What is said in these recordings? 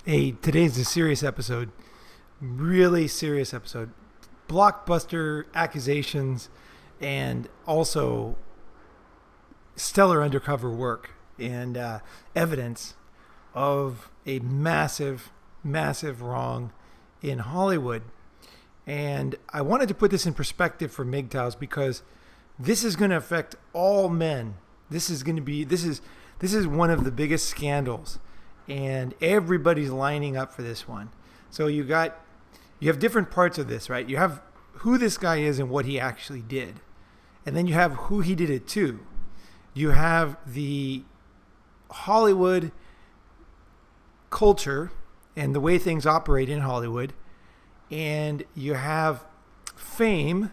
Hey, today's a serious episode. Really serious episode. Blockbuster accusations and also stellar undercover work and evidence of a massive, massive wrong in Hollywood. And I wanted to put this in perspective for MGTOWs because this is going to affect all men. This is one of the biggest scandals, and everybody's lining up for this one. So you have different parts of this, right? You have who this guy is and what he actually did, and then you have who he did it to. You have the Hollywood culture and the way things operate in Hollywood, and you have fame,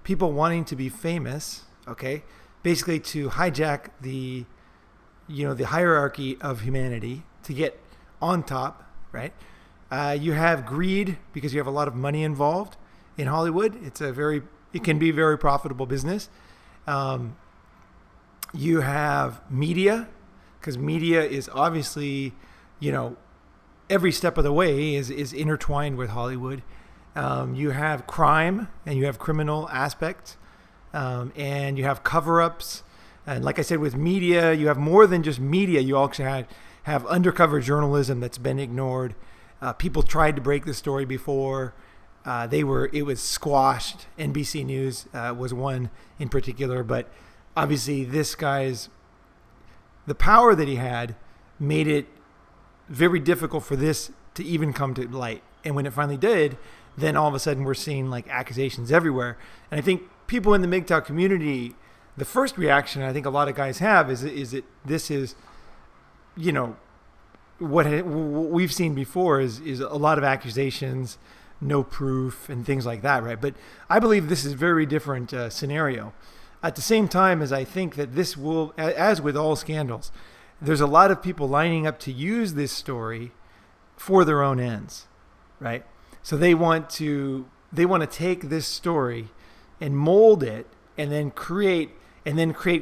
people wanting to be famous, okay? Basically to hijack the hierarchy of humanity to get on top, right? You have greed because you have a lot of money involved in Hollywood. It can be a very profitable business. You have media, because media is obviously, every step of the way is intertwined with Hollywood. You have crime and you have criminal aspects, and you have cover-ups. And like I said, with media, you have more than just media. You also have undercover journalism that's been ignored. People tried to break the story before. It was squashed. NBC News was one in particular, but obviously the power that he had made it very difficult for this to even come to light. And when it finally did, then all of a sudden we're seeing like accusations everywhere. And I think people in the MGTOW community, the first reaction I think a lot of guys have is what we've seen before is a lot of accusations, no proof, and things like that, right? But I believe this is a very different scenario. At the same time, as I think that this will, as with all scandals, there's a lot of people lining up to use this story for their own ends, right? So they want to take this story and mold it and then create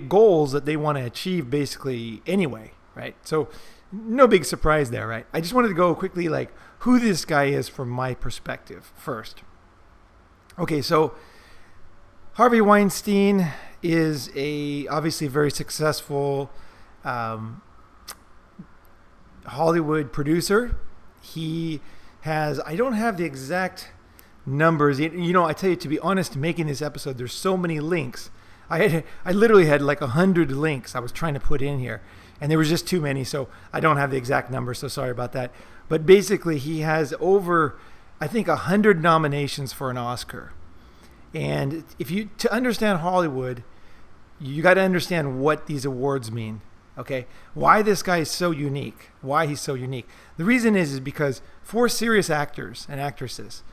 goals that they want to achieve basically anyway, right? So no big surprise there, right? I just wanted to go quickly like who this guy is from my perspective first. Okay, so Harvey Weinstein is obviously very successful Hollywood producer. He has, I don't have the exact numbers. I tell you, to be honest, making this episode, there's so many links. I literally had like 100 links I was trying to put in here, and there was just too many, so I don't have the exact number, so sorry about that. But basically, he has over, I think, 100 nominations for an Oscar. And to understand Hollywood, you got to understand what these awards mean, okay? Why this guy is so unique, why he's so unique. The reason is because for serious actors and actresses,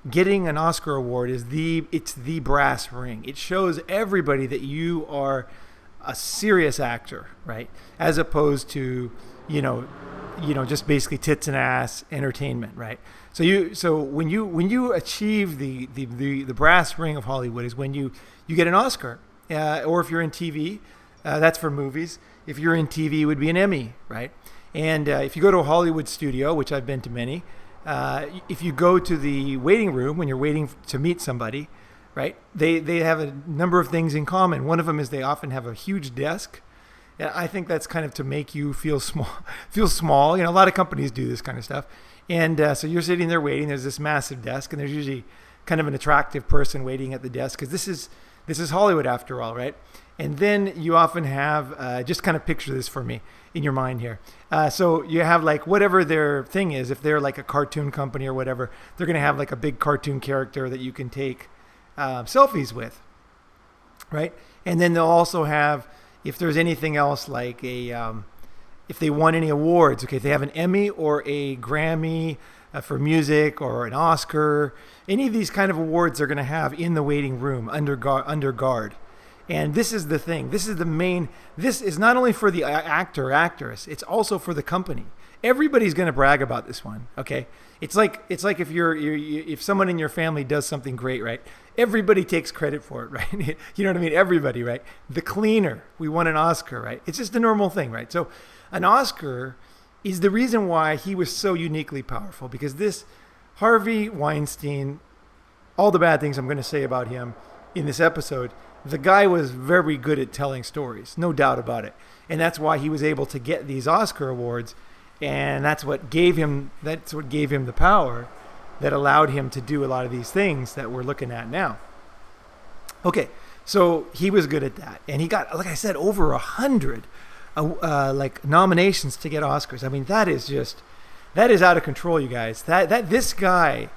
getting an Oscar award it's the brass ring. It shows everybody that you are a serious actor, right? As opposed to, just basically tits and ass entertainment, right? So when you achieve the brass ring of Hollywood is when you get an Oscar, or if you're in TV, that's for movies. If you're in TV, it would be an Emmy, right? And if you go to a Hollywood studio, which I've been to many, if you go to the waiting room when you're waiting to meet somebody, right? They have a number of things in common. One of them is they often have a huge desk. And I think that's kind of to make you feel small. A lot of companies do this kind of stuff. And so you're sitting there waiting. There's this massive desk, and there's usually kind of an attractive person waiting at the desk because this is Hollywood after all, right? And then you often have, just kind of picture this for me in your mind here. So you have like whatever their thing is. If they're like a cartoon company or whatever, they're going to have like a big cartoon character that you can take selfies with, right? And then they'll also have, if there's anything else like if they won any awards, okay, if they have an Emmy or a Grammy for music or an Oscar, any of these kind of awards they're going to have in the waiting room under guard. And this is the thing. This is not only for the actor or actress, it's also for the company. Everybody's going to brag about this one, okay? It's like if if someone in your family does something great, right? Everybody takes credit for it, right? You know what I mean? Everybody, right? The cleaner, we won an Oscar, right? It's just a normal thing, right? So an Oscar is the reason why he was so uniquely powerful. Because this Harvey Weinstein, all the bad things I'm going to say about him in this episode, the guy was very good at telling stories, no doubt about it. And that's why he was able to get these Oscar awards. And that's what gave him the power that allowed him to do a lot of these things that we're looking at now. Okay, so he was good at that. And he got, like I said, over 100 like nominations to get Oscars. I mean, that is out of control, you guys. This guy,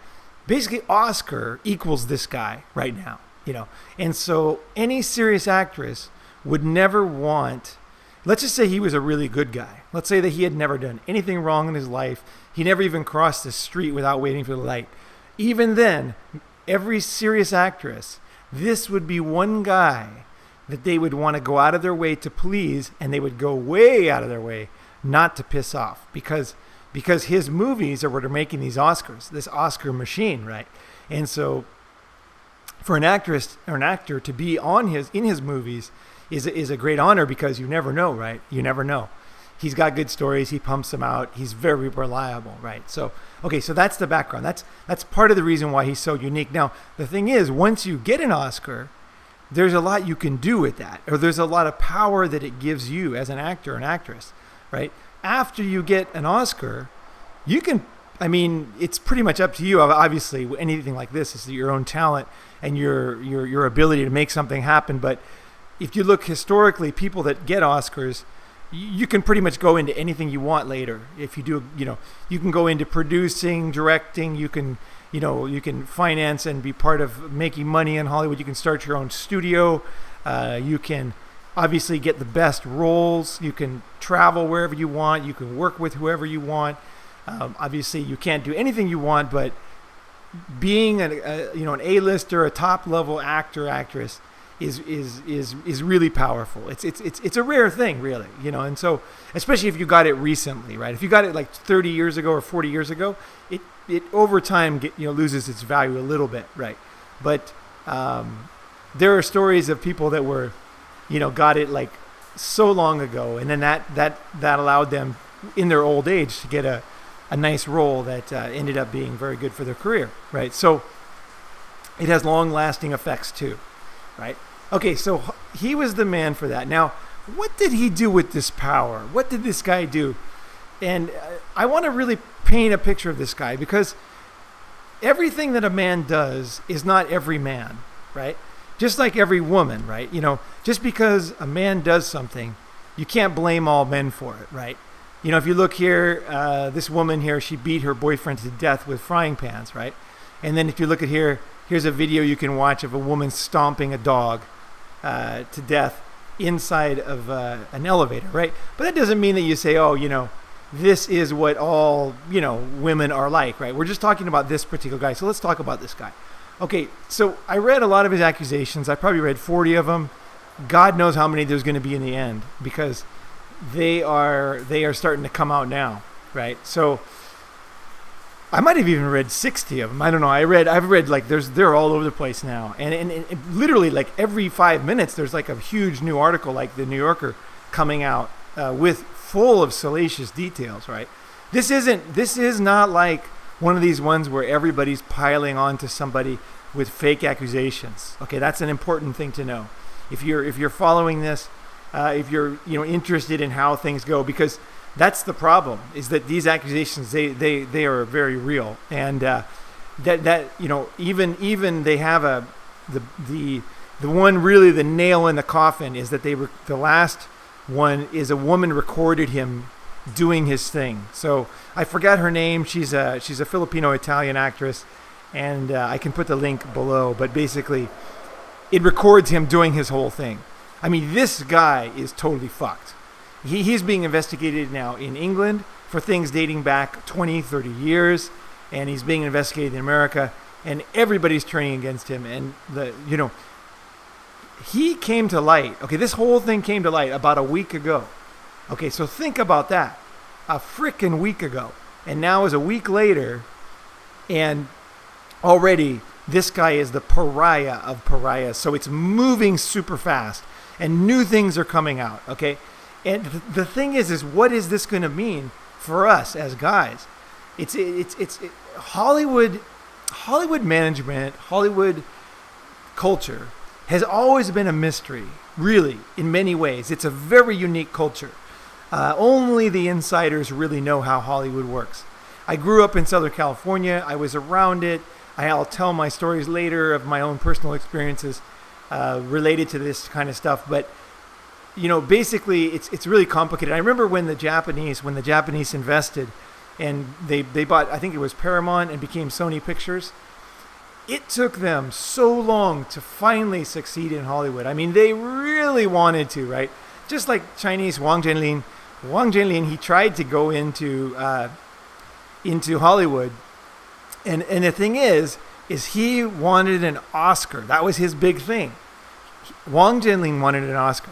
basically Oscar equals this guy right now, you know. And so any serious actress would never want, let's just say he was a really good guy. Let's say that he had never done anything wrong in his life. He never even crossed the street without waiting for the light. Even then, every serious actress, this would be one guy that they would want to go out of their way to please, and they would go way out of their way not to piss off, because his movies are what are making these Oscars, this Oscar machine, right? And so for an actress or an actor to be in his movies is a great honor, because you never know, right? You never know. He's got good stories. He pumps them out. He's very reliable, right? So, okay, so that's the background. That's part of the reason why he's so unique. Now, the thing is, once you get an Oscar, there's a lot you can do with that, or there's a lot of power that it gives you as an actor or an actress, right? After you get an Oscar, you can, I mean, it's pretty much up to you. Obviously, anything like this is your own talent and your ability to make something happen. But if you look historically, people that get Oscars, you can pretty much go into anything you want later. If you do, you know, you can go into producing, directing, you can finance and be part of making money in Hollywood. You can start your own studio. You can obviously get the best roles. You can travel wherever you want. You can work with whoever you want. Obviously, you can't do anything you want, but being an A-lister, a top-level actor, actress is really powerful. It's a rare thing, really, you know. And so, especially if you got it recently, right? If you got it like 30 years ago or 40 years ago, it over time loses its value a little bit, right? But there are stories of people that were, got it like so long ago, and then that allowed them in their old age to get a nice role that ended up being very good for their career, right? So it has long-lasting effects too, right? Okay, so he was the man for that. Now, what did he do with this power? What did this guy do? And I want to really paint a picture of this guy, because everything that a man does is not every man, right? Just like every woman, right? Just because a man does something, you can't blame all men for it, right? If you look here, this woman here, she beat her boyfriend to death with frying pans, right? And then if you look at here's a video you can watch of a woman stomping a dog to death inside of an elevator, right? But that doesn't mean that you say, this is what all, women are like, right? We're just talking about this particular guy. So let's talk about this guy. Okay, so I read a lot of his accusations. I probably read 40 of them. God knows how many there's going to be in the end, because they are starting to come out now, right? So I might have even read 60 of them. I don't know. I've read like they're all over the place now, and literally like every 5 minutes there's like a huge new article like the New Yorker coming out with full of salacious details, right? This is not like one of these ones where everybody's piling on to somebody with fake accusations. Okay, that's an important thing to know. If you're following this, if you're interested in how things go, because that's the problem, is that these accusations they are very real, and that even they have the one really the nail in the coffin is that the last one is a woman recorded him doing his thing. So I forgot her name. She's a Filipino-Italian actress, and I can put the link below. But basically, it records him doing his whole thing. I mean, this guy is totally fucked. He's being investigated now in England for things dating back 20, 30 years, and he's being investigated in America, and everybody's turning against him. And he came to light. Okay, this whole thing came to light about a week ago. Okay, so think about that. A frickin' week ago. And now is a week later, and already this guy is the pariah of pariahs. So it's moving super fast, and new things are coming out, okay? And the thing is what is this going to mean for us as guys. It's Hollywood management, Hollywood culture has always been a mystery, really, in many ways. It's a very unique culture. Only the insiders really know how Hollywood works. I grew up in Southern California. I was around it. I'll tell my stories later of my own personal experiences related to this kind of stuff. But, basically, it's really complicated. I remember when the Japanese invested and they bought, I think it was Paramount and became Sony Pictures. It took them so long to finally succeed in Hollywood. I mean, they really wanted to, right? Just like Chinese Wang Jianlin, he tried to go into Hollywood, and the thing is he wanted an Oscar. That was his big thing. Wang Jianlin wanted an Oscar.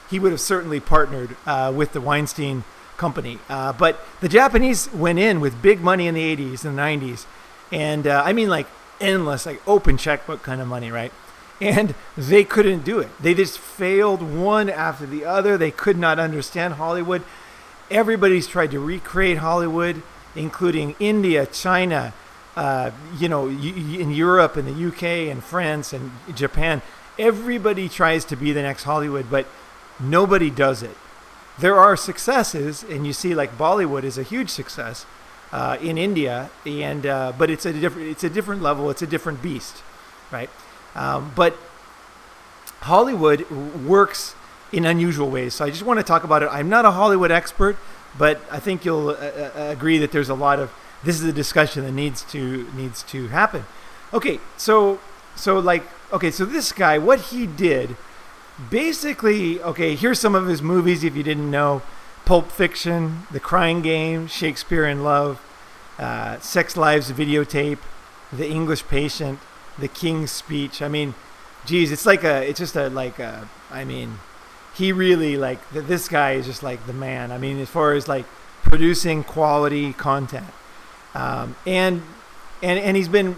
He would have certainly partnered with the Weinstein company, but the Japanese went in with big money in the 80s and 90s, and I mean like endless, like open checkbook kind of money, right? And they couldn't do it. They just failed one after the other. They could not understand Hollywood. Everybody's tried to recreate Hollywood, including India, China, in Europe and the UK and France and Japan. Everybody tries to be the next Hollywood, but nobody does it. There are successes, and you see like Bollywood is a huge success in India, and but it's a different level. It's a different beast, right? But Hollywood works in unusual ways. So I just want to talk about it. I'm not a Hollywood expert, but I think you'll agree that there's a lot of, this is a discussion that needs to happen. Okay, so this guy, what he did, basically, okay, here's some of his movies if you didn't know: Pulp Fiction, The Crying Game, Shakespeare in Love, Sex Lives Videotape, The English Patient, The King's Speech. I mean, geez, he really, this guy is just like the man. I mean, as far as like producing quality content, and he's been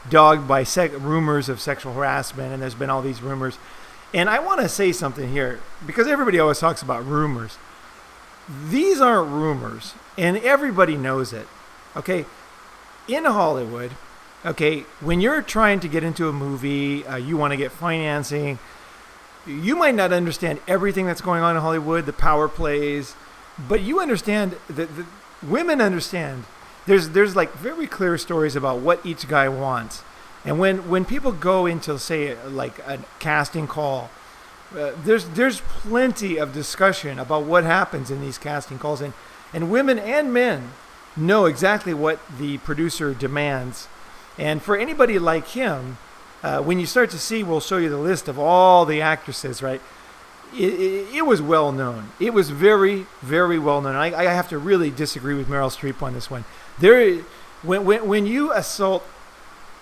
dogged by rumors of sexual harassment, and there's been all these rumors. And I want to say something here, because everybody always talks about rumors. These aren't rumors, and everybody knows it. Okay, in Hollywood. Okay, when you're trying to get into a movie, you want to get financing, you might not understand everything that's going on in Hollywood, the power plays, but you understand that the women understand. There's like very clear stories about what each guy wants. And when people go into, say, like a casting call, there's plenty of discussion about what happens in these casting calls. And women and men know exactly what the producer demands. And for anybody like him, when you start to see, we'll show you the list of all the actresses, right? It was well known. It was very, very well known. I have to really disagree with Meryl Streep on this one. When you assault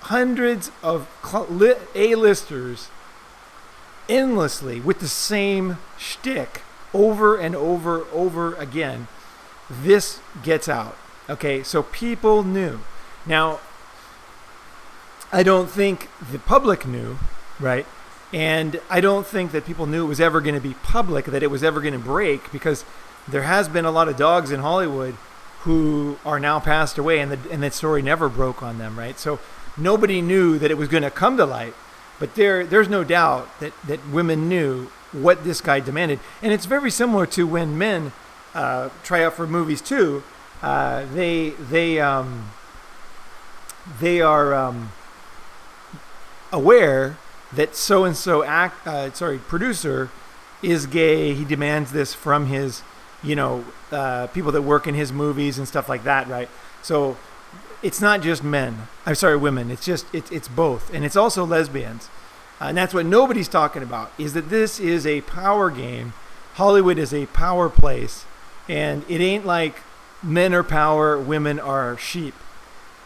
hundreds of A-listers endlessly with the same shtick over and over again, this gets out. Okay, so people knew. Now, I don't think the public knew, right? And I don't think that people knew it was ever going to be public, that it was ever going to break, because there has been a lot of dogs in Hollywood who are now passed away, and that story never broke on them, right? So nobody knew that it was going to come to light, but there's no doubt that women knew what this guy demanded. And it's very similar to when men try out for movies too. They are aware that so-and-so producer is gay. He demands this from his, people that work in his movies and stuff like that, right? So it's not just women. It's both. And it's also lesbians. And that's what nobody's talking about, is that this is a power game. Hollywood is a power place. And it ain't like men are power, women are sheep.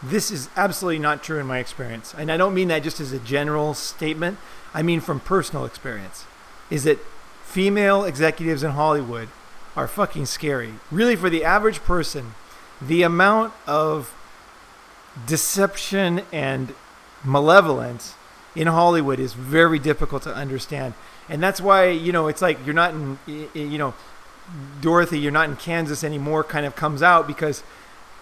This is absolutely not true in my experience. And I don't mean that just as a general statement. I mean from personal experience. Is that female executives in Hollywood are fucking scary. Really, for the average person, the amount of deception and malevolence in Hollywood is very difficult to understand. And that's why, it's like you're not in, Dorothy, you're not in Kansas anymore kind of comes out, because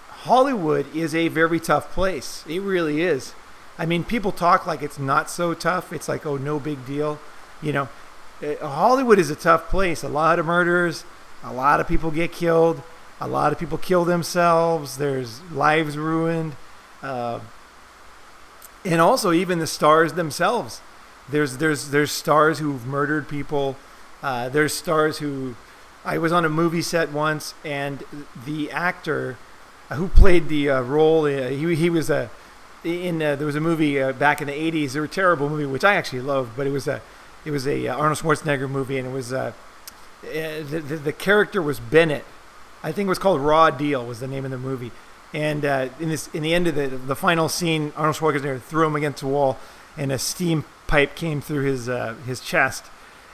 Hollywood is a very tough place. It really is. I mean, people talk like it's not so tough. It's like, oh, no big deal. You know, Hollywood is a tough place. A lot of murders, a lot of people get killed, a lot of people kill themselves. There's lives ruined. And also even the stars themselves. There's stars who've murdered people. There's stars who... I was on a movie set once, and the actor who played the role, he was there was a movie back in the 80s. It was a terrible movie, which I actually loved, but it was a Arnold Schwarzenegger movie, and it was the character was Bennett. I think it was called Raw Deal was the name of the movie. And in the end of the final scene, Arnold Schwarzenegger threw him against the wall, and a steam pipe came through his chest,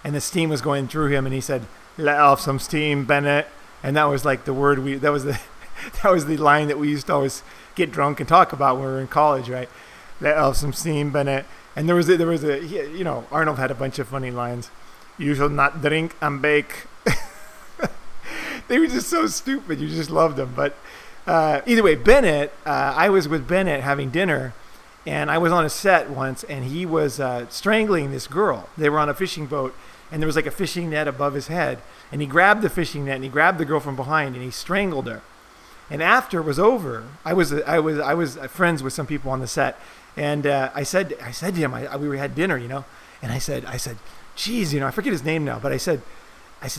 and the steam was going through him, and he said, "Let off some steam, Bennett." And that was like the word that was the line that we used to always get drunk and talk about when we were in college, right? "Let off some steam, Bennett." And there was Arnold had a bunch of funny lines. "You shall not drink and bake." They were just so stupid. You just loved them. But either way, Bennett, I was with Bennett having dinner, and I was on a set once, and he was strangling this girl. They were on a fishing boat, and there was like a fishing net above his head, and he grabbed the fishing net and he grabbed the girl from behind and he strangled her. And after it was over, I was friends with some people on the set, and I said to him, we had dinner, you know, and I said, "Geez, you know," I forget his name now, but I said,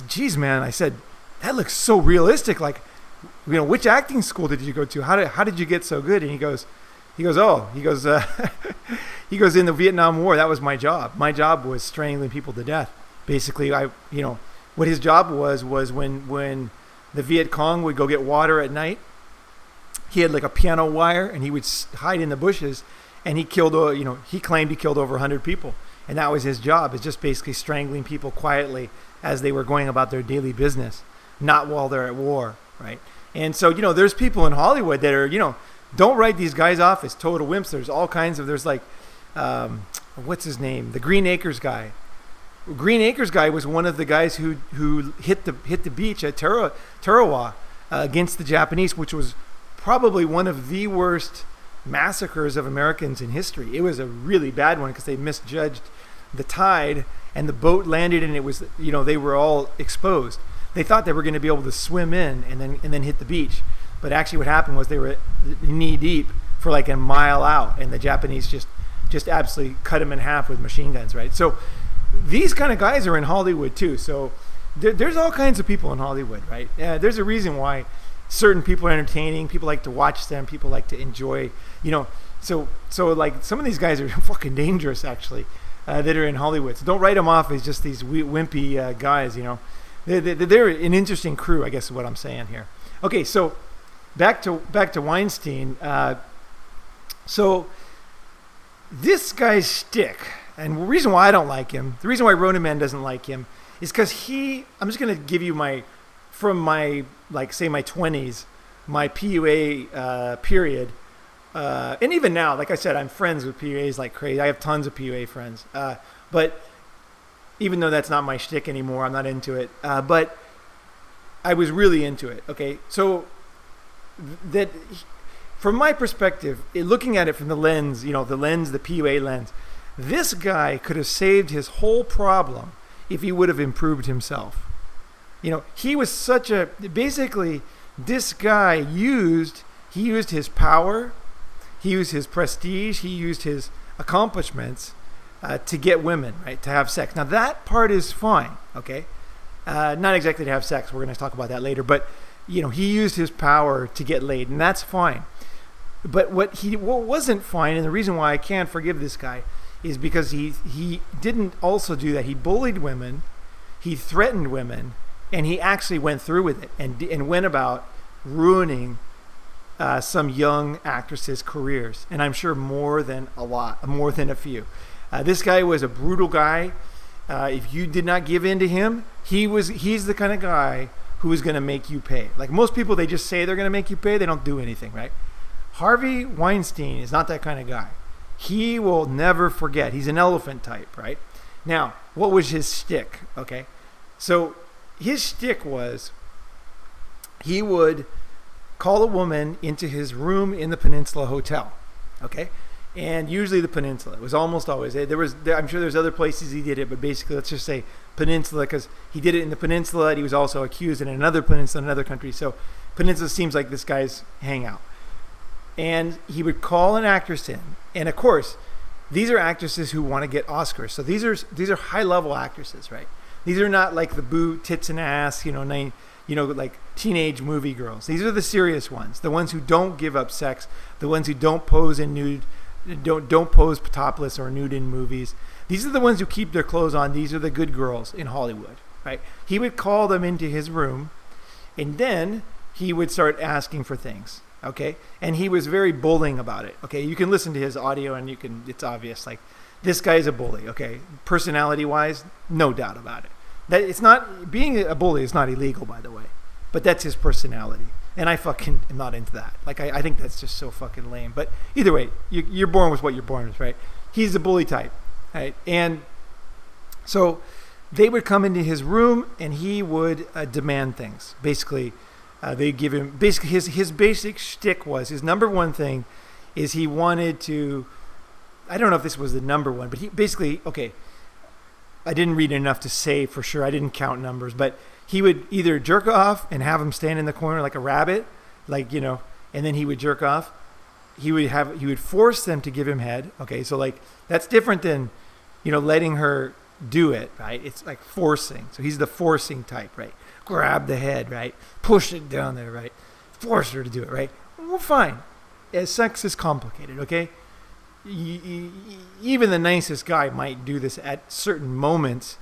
"Geez, man," I said, "that looks so realistic. Like, you know, which acting school did you go to? How did you get so good?" And he goes, in the Vietnam War, that was my job. My job was strangling people to death. Basically, what his job was when the Viet Cong would go get water at night, he had like a piano wire, and he would hide in the bushes, and he claimed he killed over 100 people. And that was his job, is just basically strangling people quietly as they were going about their daily business, not while they're at war, right? And so, you know, there's people in Hollywood that are, you know, don't write these guys off as total wimps. There's all kinds of, there's like, what's his name? The Green Acres guy. Green Acres guy was one of the guys who hit the beach at Tarawa against the Japanese, which was probably one of the worst massacres of Americans in history. It was a really bad one because they misjudged the tide, and the boat landed, and it was, you know, they were all exposed. They thought they were going to be able to swim in and then hit the beach, but actually what happened was they were knee deep for like a mile out, and the Japanese just absolutely cut them in half with machine guns, right? So these kind of guys are in Hollywood too. So there's all kinds of people in Hollywood, right? There's a reason why certain people are entertaining. People like to watch them. People like to enjoy, you know. So like some of these guys are fucking dangerous, actually, that are in Hollywood. So don't write them off as just these wimpy guys, you know. They're an interesting crew, I guess is what I'm saying here. Okay, so back to Weinstein. So this guy's shtick, and the reason why I don't like him, the reason why Ronin Man doesn't like him, is because I'm just going to give you from my, like, say my 20s, my PUA period, and even now, like I said, I'm friends with PUAs like crazy. I have tons of PUA friends, but even though that's not my shtick anymore, I'm not into it, but I was really into it, okay? So that, from my perspective, looking at it from the lens, you know, the PUA lens, this guy could have saved his whole problem if he would have improved himself. You know, he was basically, this guy used his power, he used his prestige, he used his accomplishments to get women, right, to have sex. Now that part is fine, okay? Not exactly to have sex, we're going to talk about that later, but, you know, he used his power to get laid, and that's fine. But what wasn't fine, and the reason why I can't forgive this guy, is because he didn't also do that. He bullied women, he threatened women, and he actually went through with it and went about ruining some young actresses' careers. And I'm sure more than a few. This guy was a brutal guy. If you did not give in to him, he's the kind of guy who is going to make you pay. Like most people, they just say they're going to make you pay. They don't do anything, right? Harvey Weinstein is not that kind of guy. He will never forget. He's an elephant type, right? Now, what was his shtick? Okay, so his shtick was he would call a woman into his room in the Peninsula Hotel, okay? And usually the Peninsula. It was almost always. I'm sure there's other places he did it, but basically let's just say Peninsula, because he did it in the Peninsula and he was also accused in another peninsula in another country. So Peninsula seems like this guy's hangout. And he would call an actress in. And of course, these are actresses who want to get Oscars. So these are high-level actresses, right? These are not like the boo, tits and ass, like teenage movie girls. These are the serious ones, the ones who don't give up sex, the ones who don't pose in nude, don't pose topless or nude in movies. These are the ones who keep their clothes on. These are the good girls in Hollywood, right? He would call them into his room, and then he would start asking for things, okay? And he was very bullying about it, okay? You can listen to his audio, and it's obvious, like, this guy's a bully, okay? Personality-wise, no doubt about it. That it's not, being a bully is not illegal, by the way, but that's his personality. And I fucking am not into that. Like, I think that's just so fucking lame. But either way, you're born with what you're born with, right? He's the bully type, right? And so they would come into his room and he would demand things. Basically, they give him, basically his basic shtick was, his number one thing is he wanted to, I don't know if this was the number one, but he basically, okay, I didn't read enough to say for sure. I didn't count numbers, but he would either jerk off and have him stand in the corner like a rabbit, and then he would jerk off. He would force them to give him head. Okay, so like that's different than, letting her do it, right? It's like forcing. So he's the forcing type, right? Grab the head, right? Push it down there, right? Force her to do it, right? Well, fine. Sex is complicated, okay? Even the nicest guy might do this at certain moments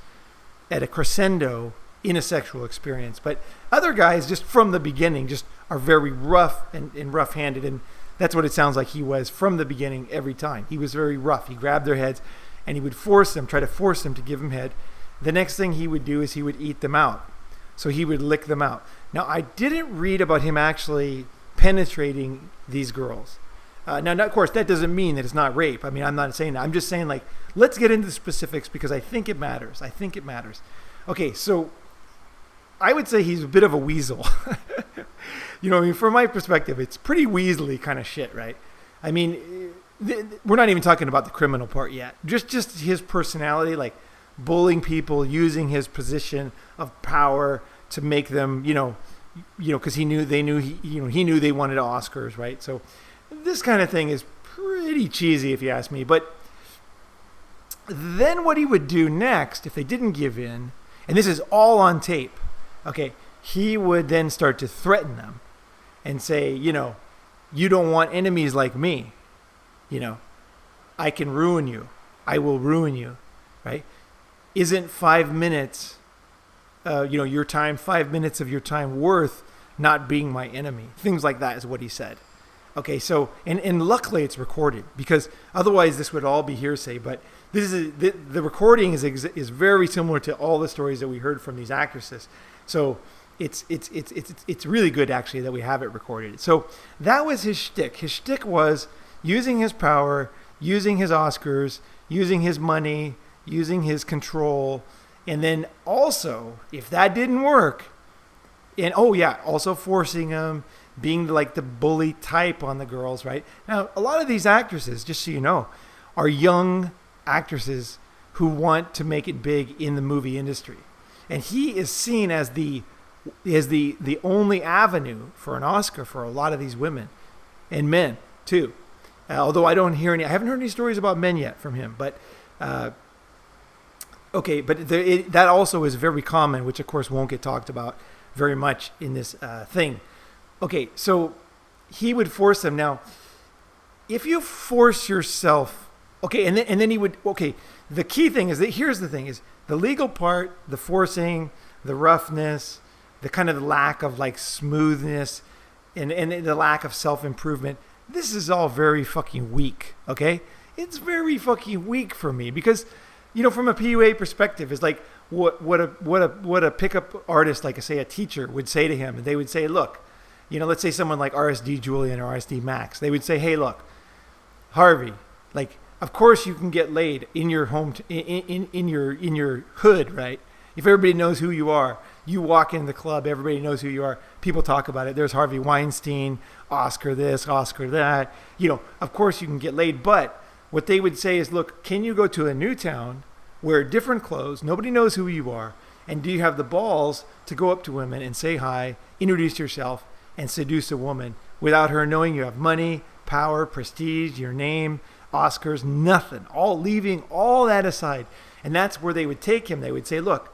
at a crescendo in a sexual experience, but other guys just from the beginning just are very rough and rough-handed, and that's what it sounds like he was from the beginning every time. He was very rough. He grabbed their heads and he would try to force them to give him head. The next thing he would do is he would eat them out. So he would lick them out. Now, I didn't read about him actually penetrating these girls. Now, of course, that doesn't mean that it's not rape. I mean, I'm not saying that. I'm just saying, like, let's get into the specifics because I think it matters. Okay, so I would say he's a bit of a weasel. From my perspective, it's pretty weaselly kind of shit, right? I mean, we're not even talking about the criminal part yet. Just his personality, like bullying people, using his position of power to make them, because he knew they wanted Oscars, right? So this kind of thing is pretty cheesy if you ask me. But then what he would do next, if they didn't give in, and this is all on tape, okay, he would then start to threaten them and say, you don't want enemies like me. I can ruin you. I will ruin you, right? Isn't 5 minutes, your time, 5 minutes of your time worth not being my enemy? Things like that is what he said. Okay, so, and luckily it's recorded because otherwise this would all be hearsay, but the recording is very similar to all the stories that we heard from these actresses. So it's really good actually that we have it recorded. So that was his shtick. His shtick was using his power, using his Oscars, using his money, using his control, and then also, if that didn't work, and also forcing them, being like the bully type on the girls, right? Now, a lot of these actresses, just so you know, are young actresses who want to make it big in the movie industry. And he is seen as the only avenue for an Oscar for a lot of these women and men too. Although I haven't heard any stories about men yet from him, but okay, but that also is very common, which of course won't get talked about very much in this thing. Okay, so he would force them. Now, if you force yourself, okay, and then he would, okay, the key thing is that here's the thing is the legal part, the forcing, the roughness, the kind of lack of like smoothness and the lack of self-improvement. This is all very fucking weak, okay? It's very fucking weak for me because, from a PUA perspective, it's like what a pickup artist, like say a teacher would say to him, and they would say, look, let's say someone like RSD Julian or RSD Max, they would say, hey, look, Harvey, like, of course you can get laid in your home, in your hood, right? If everybody knows who you are, You walk in the club, everybody knows who you are. People talk about it. There's Harvey Weinstein, Oscar this, Oscar that. Of course you can get laid, but what they would say is, look, can you go to a new town, wear different clothes, nobody knows who you are, and do you have the balls to go up to women and say hi, introduce yourself, and seduce a woman without her knowing you have money, power, prestige, your name, Oscars, nothing, all leaving all that aside. And that's where they would take him. They would say, look,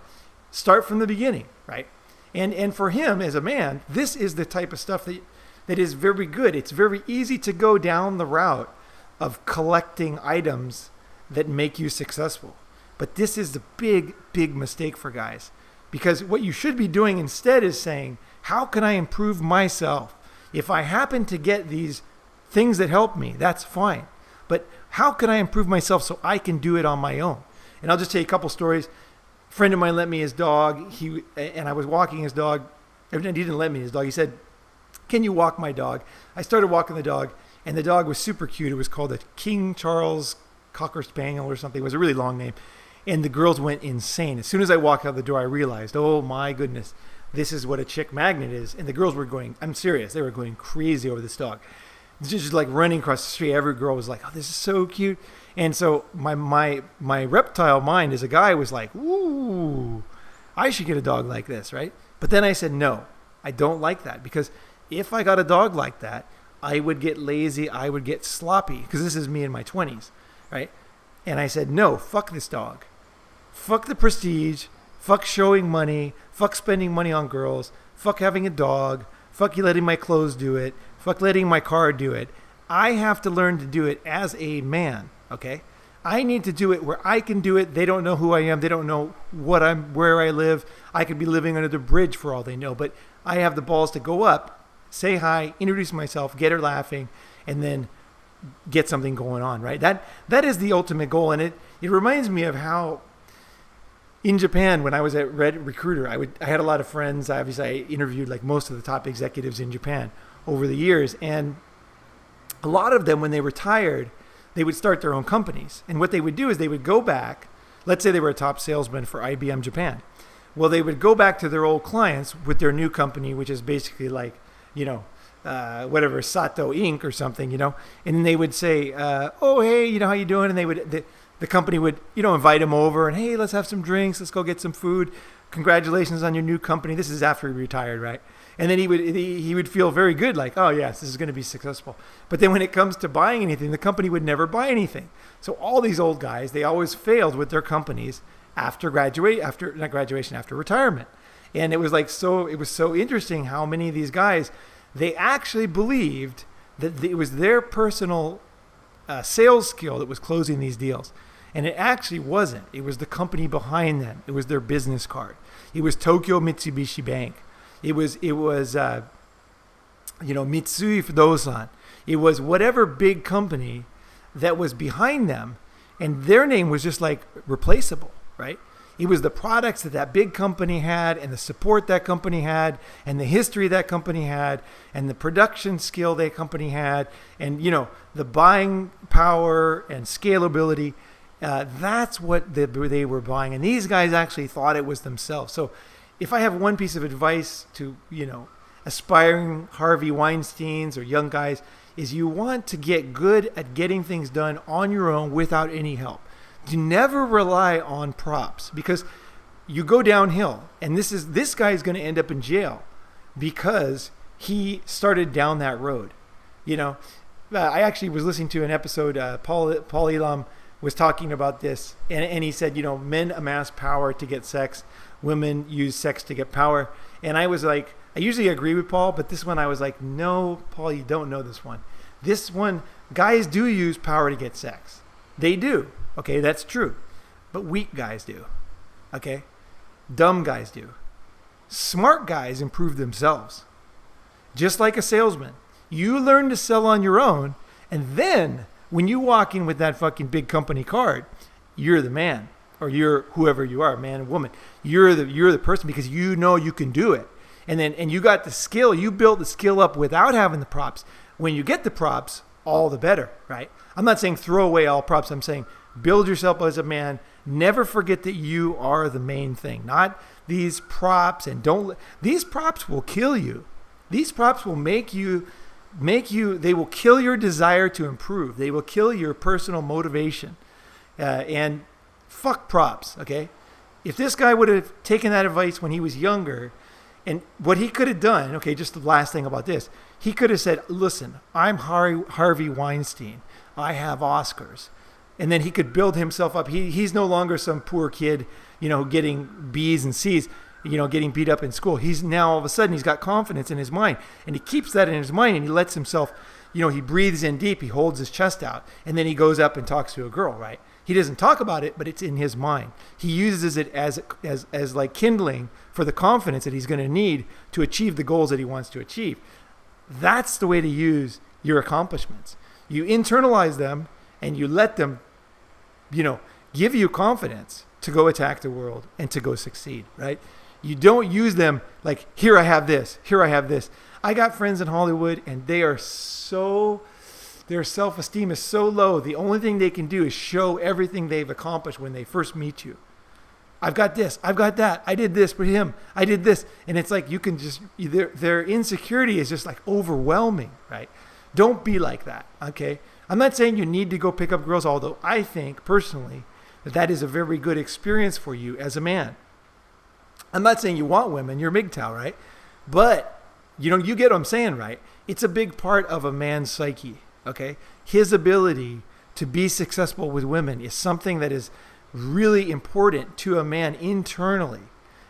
start from the beginning, right? And for him as a man, this is the type of stuff that is very good. It's very easy to go down the route of collecting items that make you successful. But this is the big, big mistake for guys. Because what you should be doing instead is saying, how can I improve myself? If I happen to get these things that help me, that's fine. But how can I improve myself so I can do it on my own? And I'll just tell you a couple stories. A friend of mine lent me his dog. And I was walking his dog. He didn't let me his dog. He said, can you walk my dog? I started walking the dog, and the dog was super cute. It was called a King Charles Cocker Spaniel or something. It was a really long name. And the girls went insane. As soon as I walked out the door, I realized, oh my goodness, this is what a chick magnet is. And the girls were going, I'm serious, they were going crazy over this dog. Just like running across the street. Every girl was like, oh, this is so cute. And so my reptile mind as a guy was like, ooh, I should get a dog like this, right? But then I said, no, I don't like that. Because if I got a dog like that, I would get lazy, I would get sloppy. Because this is me in my 20s, right? And I said, no, fuck this dog. Fuck the prestige. Fuck showing money. Fuck spending money on girls. Fuck having a dog. Fuck you letting my clothes do it. Fuck letting my car do it. I have to learn to do it as a man, okay? I need to do it where I can do it. They don't know who I am. They don't know where I live. I could be living under the bridge for all they know. But I have the balls to go up, say hi, introduce myself, get her laughing, and then get something going on, right? That is the ultimate goal. And it reminds me of how in Japan, when I was at Red Recruiter, I had a lot of friends. Obviously, I interviewed like most of the top executives in Japan over the years. And a lot of them, when they retired, they would start their own companies. And what they would do is they would go back. Let's say they were a top salesman for IBM Japan. Well, they would go back to their old clients with their new company, which is basically like, whatever, Sato Inc. or something, and they would say, oh, hey, how you doing? And the company would, invite him over and, hey, let's have some drinks. Let's go get some food. Congratulations on your new company. This is after he retired, right? And then he would feel very good, like, oh, yes, this is going to be successful. But then when it comes to buying anything, the company would never buy anything. So all these old guys, they always failed with their companies after retirement. And it was so interesting how many of these guys, they actually believed that it was their personal sales skill that was closing these deals. And it actually wasn't. It was the company behind them. It was their business card. It was Tokyo Mitsubishi Bank. It was Mitsui Fudosan. It was whatever big company that was behind them, and their name was just like replaceable, right? It was the products that big company had, and the support that company had, and the history that company had, and the production skill that company had, and the buying power and scalability. That's what they were buying, and these guys actually thought it was themselves. So if I have one piece of advice to, aspiring Harvey Weinsteins or young guys, is you want to get good at getting things done on your own without any help. Do never rely on props, because you go downhill, and this guy is going to end up in jail because he started down that road. I actually was listening to an episode, Paul Elam was talking about this, and he said, men amass power to get sex, women use sex to get power. And I was like, I usually agree with Paul, but this one I was like, no, Paul, you don't know this one. This one, guys do use power to get sex. They do. Okay, that's true. But weak guys do. Okay? Dumb guys do. Smart guys improve themselves. Just like a salesman. You learn to sell on your own, and then when you walk in with that fucking big company card, you're the man, or you're whoever you are, man and woman. You're the person, because you know you can do it. And you got the skill. You built the skill up without having the props. When you get the props, all the better, right? I'm not saying throw away all props. I'm saying build yourself as a man, Never forget that you are the main thing, not these props. And these props will kill you. These props will make you, they will kill your desire to improve. They will kill your personal motivation. And fuck props, okay? If this guy would have taken that advice when he was younger, and what he could have done, okay, just the last thing about this, he could have said, listen, I'm Harvey Weinstein. I have Oscars. And then he could build himself up. He's no longer some poor kid, getting B's and C's, getting beat up in school. He's now all of a sudden, he's got confidence in his mind. And he keeps that in his mind, and he lets himself, he breathes in deep. He holds his chest out. And then he goes up and talks to a girl, right? He doesn't talk about it, but it's in his mind. He uses it as like kindling for the confidence that he's going to need to achieve the goals that he wants to achieve. That's the way to use your accomplishments. You internalize them and you let them, give you confidence to go attack the world and to go succeed, right? You don't use them like, here I have this, here I have this. I got friends in Hollywood and their self-esteem is so low. The only thing they can do is show everything they've accomplished when they first meet you. I've got this, I've got that. I did this for him. I did this. And it's like, you can just, their insecurity is just like overwhelming, right? Don't be like that, okay? I'm not saying you need to go pick up girls, although I think personally that is a very good experience for you as a man. I'm not saying you want women, you're MGTOW, right? But, you get what I'm saying, right? It's a big part of a man's psyche, okay? His ability to be successful with women is something that is really important to a man internally,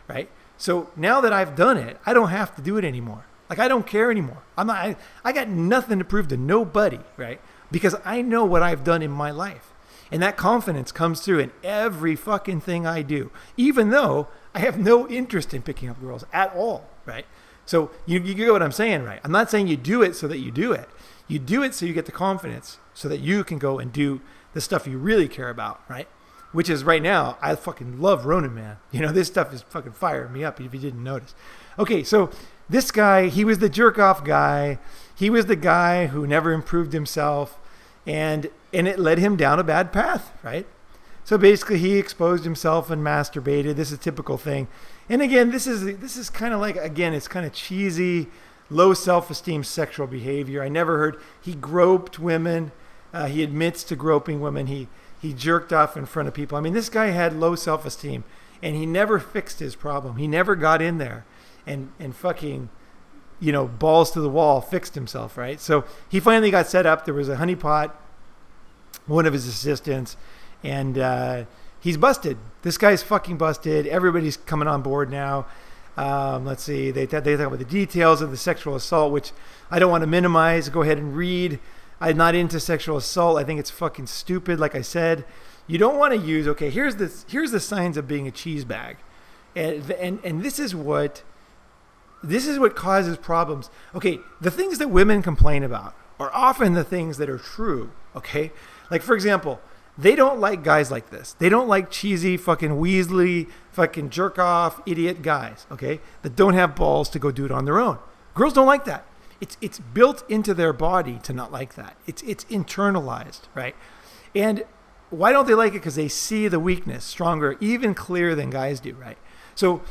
right? So now that I've done it, I don't have to do it anymore. Like, I don't care anymore. I got nothing to prove to nobody, right? Because I know what I've done in my life. And that confidence comes through in every fucking thing I do, even though I have no interest in picking up girls at all, right? So you get what I'm saying, right? I'm not saying you do it so that you do it. You do it so you get the confidence so that you can go and do the stuff you really care about, right? Which is right now, I fucking love Ronin, man. This stuff is fucking firing me up if you didn't notice. Okay, so this guy, he was the jerk-off guy. He was the guy who never improved himself, and it led him down a bad path, right? So basically, he exposed himself and masturbated. This is a typical thing. And again, this is kind of like, again, it's kind of cheesy, low self-esteem sexual behavior. I never heard he groped women. He admits to groping women. He jerked off in front of people. I mean, this guy had low self-esteem, and he never fixed his problem. He never got in there and fucking, balls to the wall, fixed himself, right? So he finally got set up. There was a honeypot, one of his assistants, and he's busted. This guy's fucking busted. Everybody's coming on board now. Let's see. They talk about the details of the sexual assault, which I don't want to minimize. Go ahead and read. I'm not into sexual assault. I think it's fucking stupid. Like I said, you don't want to use, okay, here's the signs of being a cheese bag. And this is what causes problems. Okay, the things that women complain about are often the things that are true, okay? Like, for example, they don't like guys like this. They don't like cheesy, fucking Weasley, fucking jerk-off, idiot guys, okay, that don't have balls to go do it on their own. Girls don't like that. It's built into their body to not like that. It's internalized, right? And why don't they like it? Because they see the weakness stronger, even clearer than guys do, right? So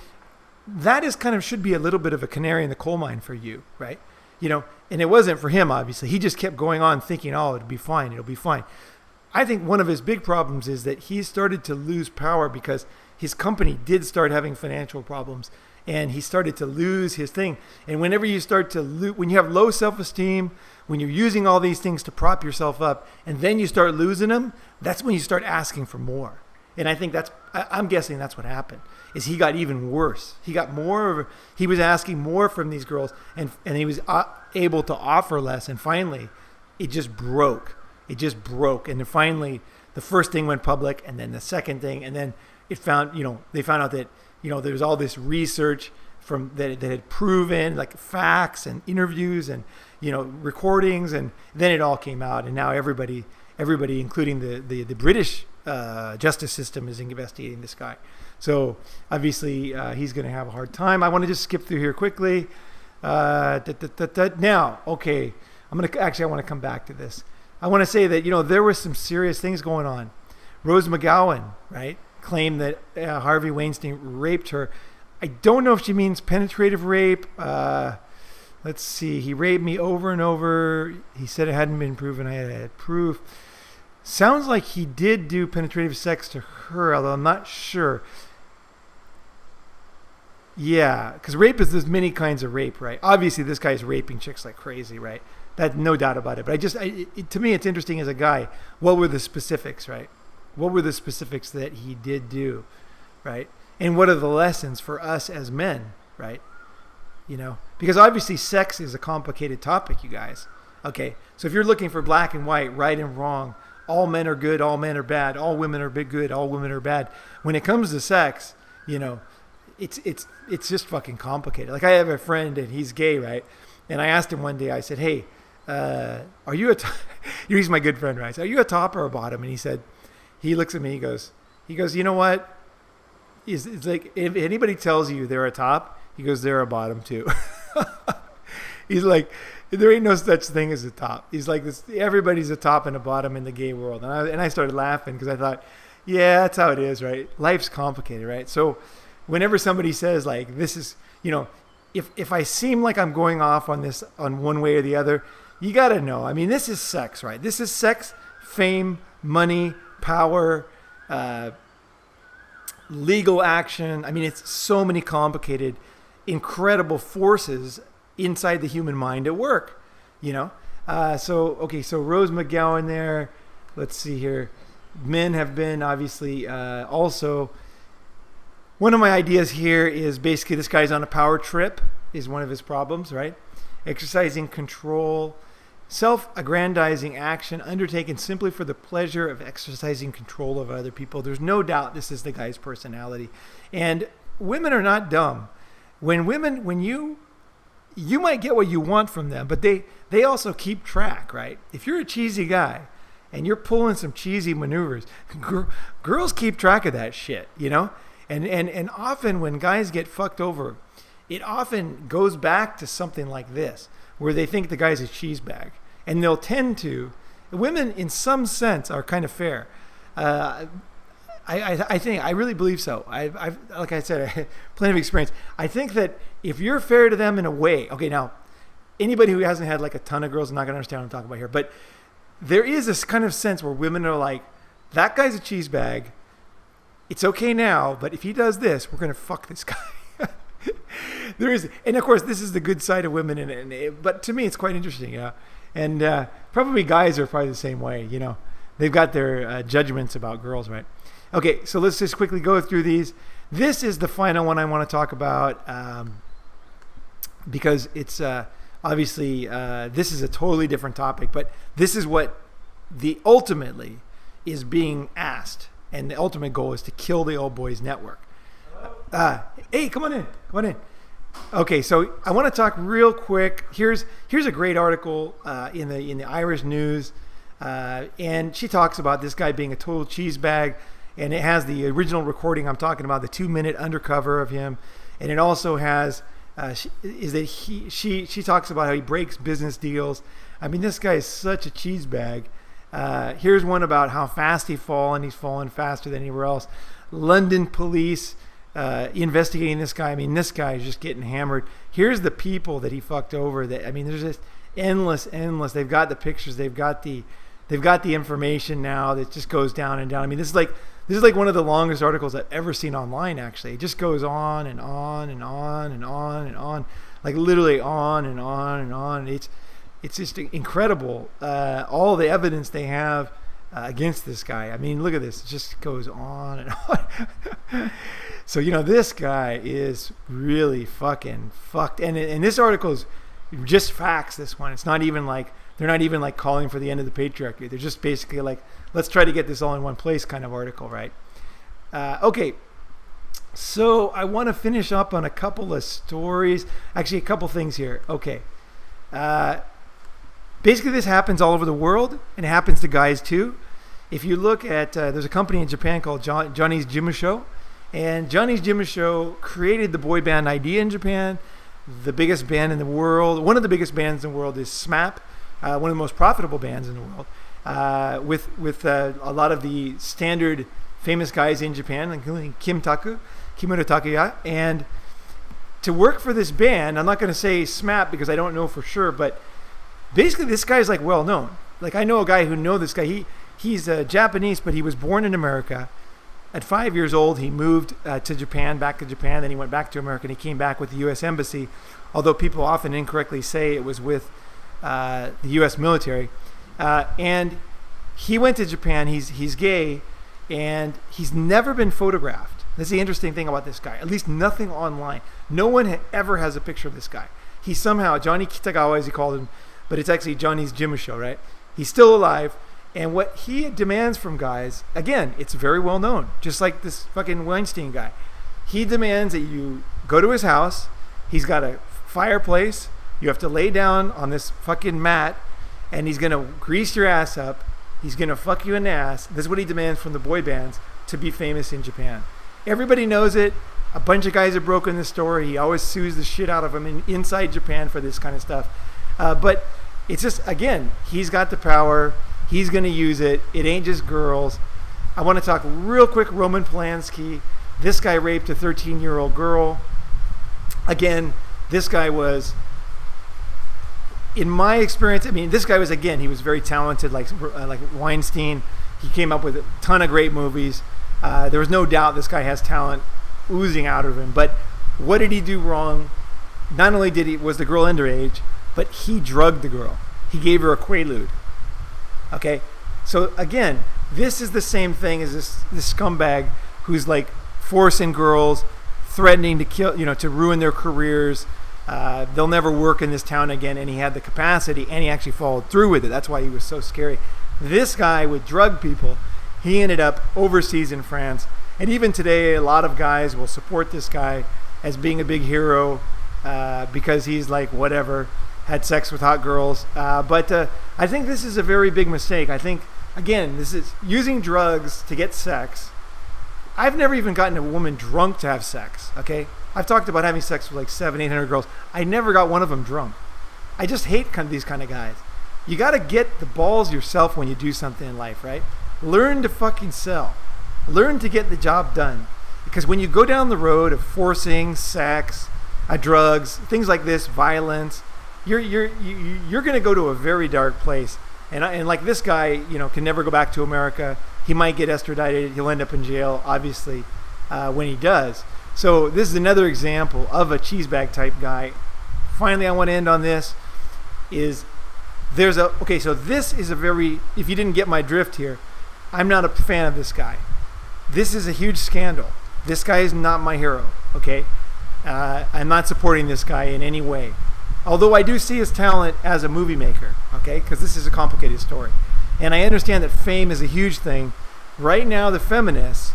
that is kind of should be a little bit of a canary in the coal mine for you, right? And it wasn't for him, obviously. He just kept going on thinking, oh, it'll be fine. I think one of his big problems is that he started to lose power because his company did start having financial problems. And he started to lose his thing. And whenever you start to when you have low self-esteem, when you're using all these things to prop yourself up, and then you start losing them, that's when you start asking for more. And I think I'm guessing that's what happened, is he got even worse. He was asking more from these girls, and he was able to offer less. And finally, it just broke. And then finally, the first thing went public, and then the second thing, and then they found out that, there was all this research that had proven, like, facts and interviews and, recordings, and then it all came out, and now everybody, including the British justice system, is investigating this guy. So obviously he's going to have a hard time. I want to just skip through here quickly. Now, okay, I want to come back to this. I want to say that there were some serious things going on. Rose McGowan, right? claimed that Harvey Weinstein raped her. I don't know if she means penetrative rape. Let's see. He raped me over and over. He said it hadn't been proven. I had proof. Sounds like he did do penetrative sex to her, although I'm not sure. Yeah, because rape is, there's many kinds of rape, right? Obviously, this guy's raping chicks like crazy, right? That's no doubt about it. But to me, it's interesting as a guy. What were the specifics, right? What were the specifics that he did do, right? And what are the lessons for us as men, right? You know, because obviously sex is a complicated topic, you guys. Okay, so if you're looking for black and white, right and wrong, all men are good, all men are bad, all women are good, all women are bad. When it comes to sex, you know, it's just fucking complicated. Like I have a friend and he's gay, right? And I asked him one day, I said, hey, are you he's my good friend, right? I said, are you a top or a bottom? And he looks at me, he goes, you know what? It's like, if anybody tells you they're a top, he goes, they're a bottom too. He's like, there ain't no such thing as a top. He's like, everybody's a top and a bottom in the gay world. And I started laughing because I thought, yeah, that's how it is, right? Life's complicated, right? So whenever somebody says like, this is, you know, if I seem like I'm going off on this, on one way or the other, you got to know. I mean, this is sex, right? This is sex, fame, money, power, legal action. I mean, it's so many complicated, incredible forces inside the human mind at work, you know? So Rose McGowan there. Let's see here. Men have been obviously also. One of my ideas here is basically this guy's on a power trip is one of his problems, right? Exercising control, self-aggrandizing action undertaken simply for the pleasure of exercising control of other people. There's no doubt this is the guy's personality. And women are not dumb. When you might get what you want from them, but they also keep track, right? If you're a cheesy guy and you're pulling some cheesy maneuvers, girls keep track of that shit, you know? And often when guys get fucked over, it often goes back to something like this, where they think the guy's a cheese bag. And they'll tend to, women in some sense are kind of fair. I think, I really believe so. I've like I said, I have plenty of experience. I think that if you're fair to them in a way, okay, now, anybody who hasn't had like a ton of girls is not going to understand what I'm talking about here, but there is this kind of sense where women are like, that guy's a cheese bag. It's okay now, but if he does this, we're going to fuck this guy. There is, and of course, this is the good side of women, but to me, it's quite interesting, yeah. And probably guys are probably the same way, you know. They've got their judgments about girls, right? Okay, so let's just quickly go through these. This is the final one I want to talk about because it's obviously this is a totally different topic, but this is what ultimately is being asked. And the ultimate goal is to kill the old boys network. Hey, come on in. Okay, so I want to talk real quick. Here's a great article in the Irish News, and she talks about this guy being a total cheese bag, and it has the original recording I'm talking about, the 2-minute undercover of him, and it also has she talks about how he breaks business deals. I mean, this guy is such a cheese bag. Here's one about how fast he's fallen faster than anywhere else. London police investigating this guy. I mean, this guy is just getting hammered. Here's the people that he fucked over. There's just endless. They've got the pictures. They've got the information now that just goes down and down. I mean, this is like one of the longest articles I've ever seen online. Actually, it just goes on and on and on and on and on, like literally on and on and on. It's just incredible, all the evidence they have against this guy. I mean, look at this. It just goes on and on. So, you know, this guy is really fucking fucked. And this article is just facts, this one. It's not even like, they're not even like calling for the end of the patriarchy. They're just basically like, let's try to get this all in one place kind of article, right? Okay. So I want to finish up on a couple of stories. Actually, a couple things here. Okay. Basically, this happens all over the world, and it happens to guys too. If you look at, there's a company in Japan called Johnny's Jimmy Show, and Johnny's Jimmy Show created the boy band idea in Japan. The biggest band in the world, one of the biggest bands in the world is SMAP, one of the most profitable bands in the world, with a lot of the standard famous guys in Japan, including Kimura Takuya. And to work for this band, I'm not going to say SMAP because I don't know for sure, but basically this guy is like well known. Like I know a guy who knows this guy. He's Japanese, but he was born in America. At 5 years old, he moved back to Japan. Then he went back to America, and he came back with the U.S. Embassy, although people often incorrectly say it was with the U.S. military. And he went to Japan. He's gay, and he's never been photographed. That's the interesting thing about this guy. At least nothing online. No one ever has a picture of this guy. He's somehow Johnny Kitagawa, as he called him, but it's actually Johnny's Jimusho, right? He's still alive. And what he demands from guys, again, it's very well known, just like this fucking Weinstein guy. He demands that you go to his house. He's got a fireplace. You have to lay down on this fucking mat, and he's going to grease your ass up. He's going to fuck you in the ass. This is what he demands from the boy bands to be famous in Japan. Everybody knows it. A bunch of guys have broken the story. He always sues the shit out of them inside Japan for this kind of stuff. But it's just, again, he's got the power. He's going to use it. It ain't just girls. I want to talk real quick Roman Polanski. This guy raped a 13-year-old girl. Again, this guy was, in my experience, I mean, this guy was, again, he was very talented, like Weinstein. He came up with a ton of great movies. There was no doubt this guy has talent oozing out of him. But what did he do wrong? Not only was the girl underage, but he drugged the girl. He gave her a Quaalude. Okay, so again, this is the same thing as this scumbag who's like forcing girls, threatening to kill, to ruin their careers. They'll never work in this town again, and he had the capacity, and he actually followed through with it. That's why he was so scary. This guy would drug people. He ended up overseas in France, and even today, a lot of guys will support this guy as being a big hero because he's like whatever. Had sex with hot girls. But I think this is a very big mistake. I think, again, this is using drugs to get sex. I've never even gotten a woman drunk to have sex, okay? I've talked about having sex with like 700-800 girls. I never got one of them drunk. I just hate these kind of guys. You got to get the balls yourself when you do something in life, right? Learn to fucking sell. Learn to get the job done. Because when you go down the road of forcing sex, drugs, things like this, violence, you're going to go to a very dark place, and like this guy, can never go back to America. He might get extradited. He'll end up in jail, obviously, when he does. So this is another example of a cheesebag type guy. Finally, I want to end on this. So this is a very, if you didn't get my drift here, I'm not a fan of this guy. This is a huge scandal. This guy is not my hero. Okay, I'm not supporting this guy in any way. Although I do see his talent as a movie maker, okay, because this is a complicated story. And I understand that fame is a huge thing. Right now, the feminists,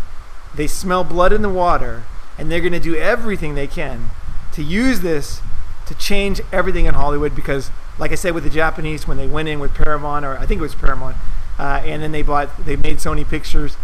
they smell blood in the water, and they're going to do everything they can to use this to change everything in Hollywood because, like I said with the Japanese, when they went in with Paramount, or I think it was Paramount, and then they made Sony Pictures,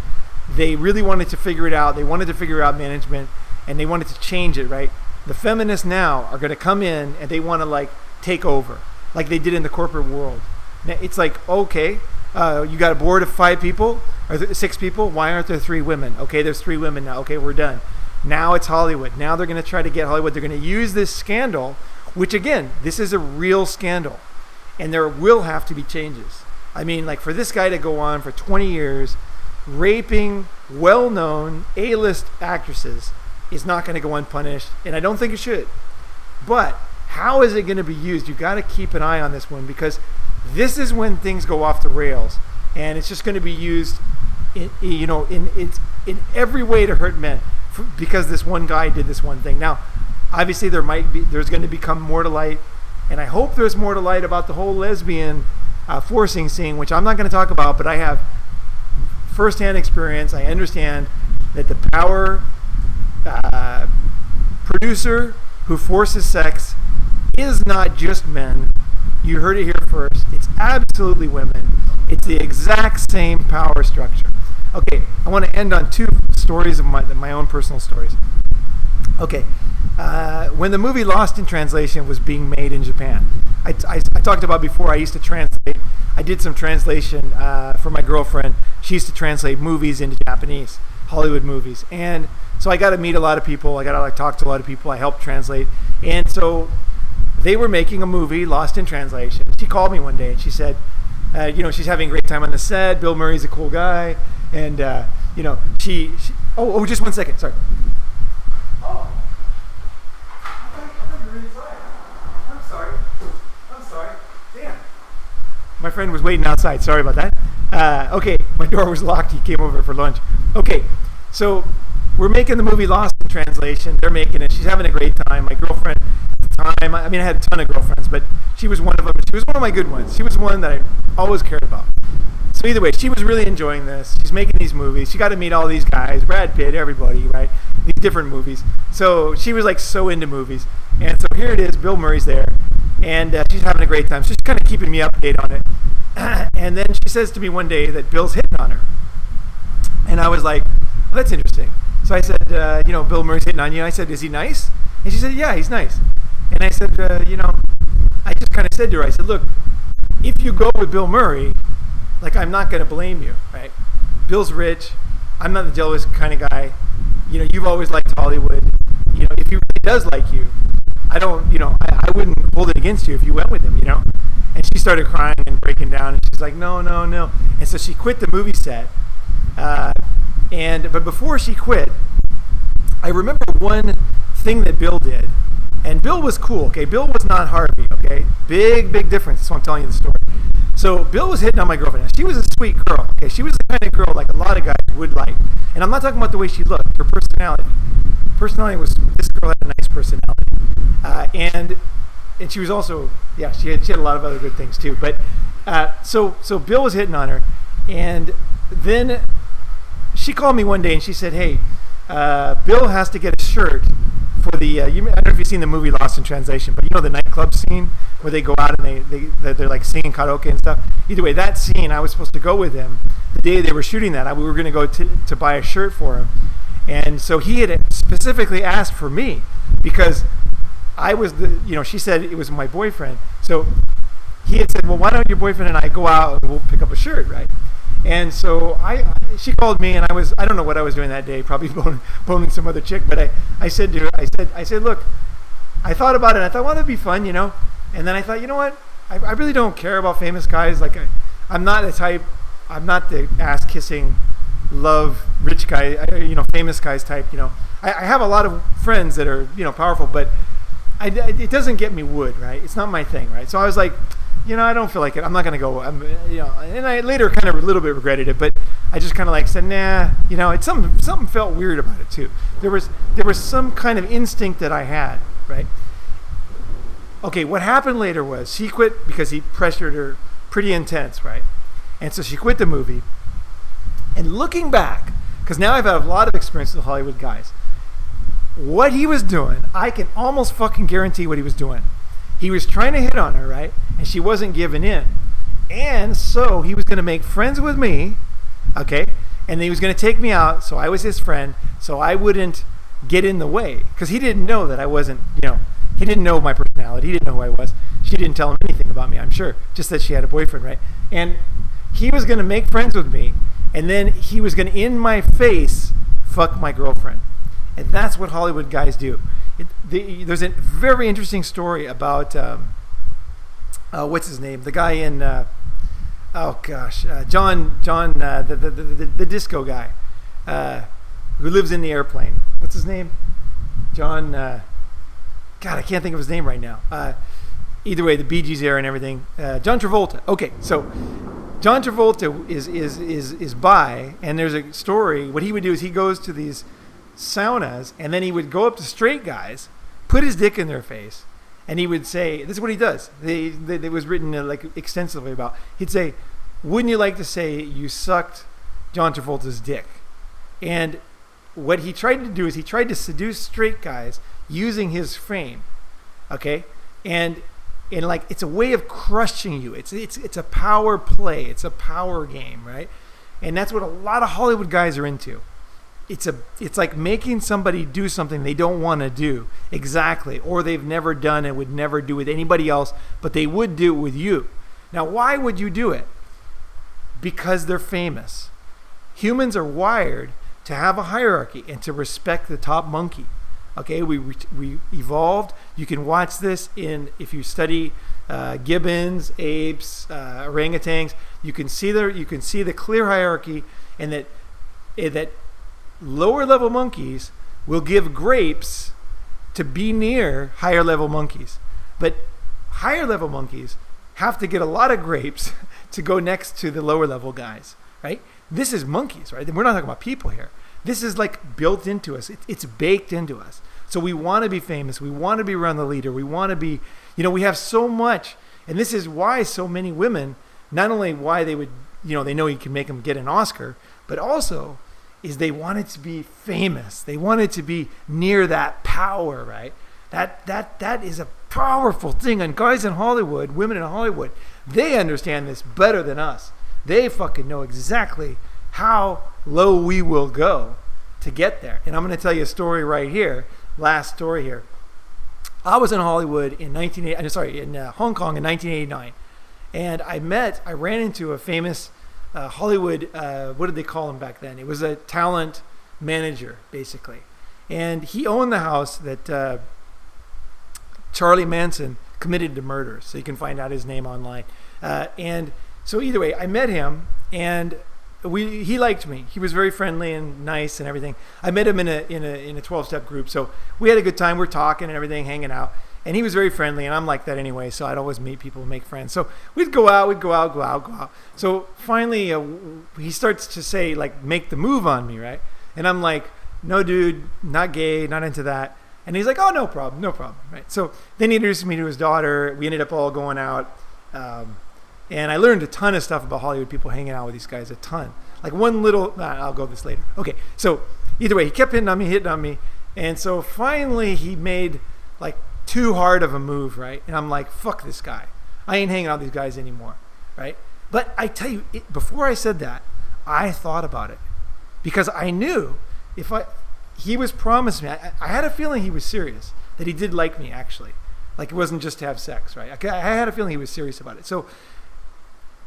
they really wanted to figure it out. They wanted to figure out management, and they wanted to change it, right? The feminists now are going to come in and they want to take over like they did in the corporate world. Now, it's like, okay, you got a board of 5 people or 6 people. Why aren't there 3 women? Okay, there's 3 women now. Okay, we're done. Now it's Hollywood. Now they're going to try to get Hollywood. They're going to use this scandal, which again, this is a real scandal, and there will have to be changes. I mean, like for this guy to go on for 20 years raping well-known A-list actresses is not going to go unpunished, and I don't think it should. But how is it going to be used? You got to keep an eye on this one because this is when things go off the rails, and it's just going to be used, in every way to hurt men because this one guy did this one thing. Now, obviously, there's going to become more to light, and I hope there's more to light about the whole lesbian forcing scene, which I'm not going to talk about, but I have firsthand experience. I understand that the power producer who forces sex is not just men. You heard it here first. It's absolutely women. It's the exact same power structure. Okay, I want to end on 2 stories of my own personal stories. Okay, when the movie Lost in Translation was being made in Japan, I talked about before, I used to translate. I did some translation for my girlfriend. She used to translate movies into Japanese. Hollywood movies. And so I got to meet a lot of people. I got to like talk to a lot of people. I helped translate. And so they were making a movie, Lost in Translation. She called me one day and she said, she's having a great time on the set. Bill Murray's a cool guy. And, she just 1 second. Sorry. Oh. I thought you were inside. I'm sorry. Damn. My friend was waiting outside. Sorry about that. Okay, my door was locked. He came over for lunch. Okay, so we're making the movie Lost in Translation. They're making it. She's having a great time. My girlfriend at the time, I had a ton of girlfriends, but she was one of them. She was one of my good ones. She was one that I always cared about. So either way, she was really enjoying this. She's making these movies. She got to meet all these guys, Brad Pitt, everybody, right? These different movies. So she was like so into movies. And so here it is, Bill Murray's there. And she's having a great time. So she's kind of keeping me updated on it. And then she says to me one day that Bill's hitting on her. And I was like, oh, that's interesting. So I said, Bill Murray's hitting on you. And I said, is he nice? And she said, yeah, he's nice. And I said, I just kind of said to her, I said, look, if you go with Bill Murray, like, I'm not going to blame you, right? Bill's rich. I'm not the jealous kind of guy. You've always liked Hollywood. If he really does like you, I I wouldn't hold it against you if you went with him, And she started crying and breaking down, and she's like, no. And so she quit the movie set. But before she quit, I remember one thing that Bill did. And Bill was cool, okay? Bill was not Harvey, okay? Big difference. That's why I'm telling you the story. So Bill was hitting on my girlfriend. Now, she was a sweet girl, okay? She was the kind of girl like a lot of guys would like. And I'm not talking about the way she looked, her personality. This girl had a nice personality. And she was also, she had a lot of other good things too. But so Bill was hitting on her. And then she called me one day and she said, hey, Bill has to get a shirt for the, I don't know if you've seen the movie Lost in Translation, but the nightclub scene where they go out and they're like singing karaoke and stuff. Either way, that scene, I was supposed to go with him the day they were shooting that. We were going to go to buy a shirt for him. And so he had specifically asked for me because I was she said it was my boyfriend. So he had said, well, why don't your boyfriend and I go out and we'll pick up a shirt, right? And so she called me and I don't know what I was doing that day, probably boning some other chick, but I said to her, I said, look, I thought about it. I thought, well, that'd be fun, And then I thought, you know what? I really don't care about famous guys. Like, I'm not the type, I'm not the ass kissing, love, rich guy, famous guys type, I have a lot of friends that are, powerful, but it doesn't get me wood, right? It's not my thing, right? So I was like, I don't feel like it. I'm not going to go. And I later kind of a little bit regretted it, but I just kind of like said, nah. It's something felt weird about it too. There was some kind of instinct that I had, right? Okay, what happened later was she quit because he pressured her pretty intense, right? And so she quit the movie. And looking back, because now I've had a lot of experience with Hollywood guys, what he was doing, I can almost fucking guarantee what he was doing. He was trying to hit on her, right? And she wasn't giving in. And so he was going to make friends with me, okay? And he was going to take me out, so I was his friend, so I wouldn't get in the way. Because he didn't know that I wasn't, he didn't know my personality. He didn't know who I was. She didn't tell him anything about me, I'm sure. Just that she had a boyfriend, right? And he was going to make friends with me, and then he was going to, in my face, fuck my girlfriend. And that's what Hollywood guys do. There's a very interesting story about what's his name? The guy in John, the disco guy who lives in the airplane. What's his name? John. God, I can't think of his name right now. Either way, the Bee Gees era and everything. John Travolta. Okay, so John Travolta is bi, and there's a story. What he would do is he goes to these saunas, and then he would go up to straight guys, put his dick in their face, and he would say, this is what he does. It was written like extensively about. He'd say, wouldn't you like to say you sucked John Travolta's dick? And what he tried to do is he tried to seduce straight guys using his fame, okay? And like it's a way of crushing you. It's a power play. It's a power game, right? And that's what a lot of Hollywood guys are into. It's like making somebody do something they don't want to do exactly, or they've never done and would never do with anybody else, but they would do it with you. Now, why would you do it? Because they're famous. Humans are wired to have a hierarchy and to respect the top monkey. Okay, we evolved. You can watch this if you study gibbons, apes, orangutans. You can see the clear hierarchy, and that lower level monkeys will give grapes to be near higher level monkeys, but higher level monkeys have to get a lot of grapes to go next to the lower level guys, right? This is monkeys, right? We're not talking about people here. This is like built into us. It's baked into us. So we want to be famous. We want to be around the leader. We want to be, we have so much. And this is why so many women, not only why they would, they know you can make them get an Oscar, but also is they wanted to be famous. They wanted to be near that power, right? That is a powerful thing. And guys in Hollywood, women in Hollywood, they understand this better than us. They fucking know exactly how low we will go to get there. And I'm going to tell you a story right here. Last story here. I was in Hollywood in Hong Kong in 1989, and I ran into a famous Hollywood. What did they call him back then? It was a talent manager, basically, and he owned the house that Charlie Manson committed to murder. So you can find out his name online. And so either way, I met him, and he liked me. He was very friendly and nice and everything. I met him in a 12-step group, so we had a good time. We're talking and everything, hanging out, and he was very friendly, and I'm like that anyway. So I'd always meet people, make friends. So we'd go out. So finally, he starts to say, like, make the move on me, right? And I'm like, no, dude, not gay, not into that. And he's like, oh, no problem, right? So then he introduced me to his daughter. We ended up all going out. And I learned a ton of stuff about Hollywood people hanging out with these guys, a ton. Like one little, I'll go this later. Okay, so either way, he kept hitting on me. And so finally he made like too hard of a move, right? And I'm like, fuck this guy. I ain't hanging out with these guys anymore, right? But I tell you, before I said that, I thought about it. Because I knew he was promising me, I had a feeling he was serious, that he did like me actually. Like it wasn't just to have sex, right? I had a feeling he was serious about it. So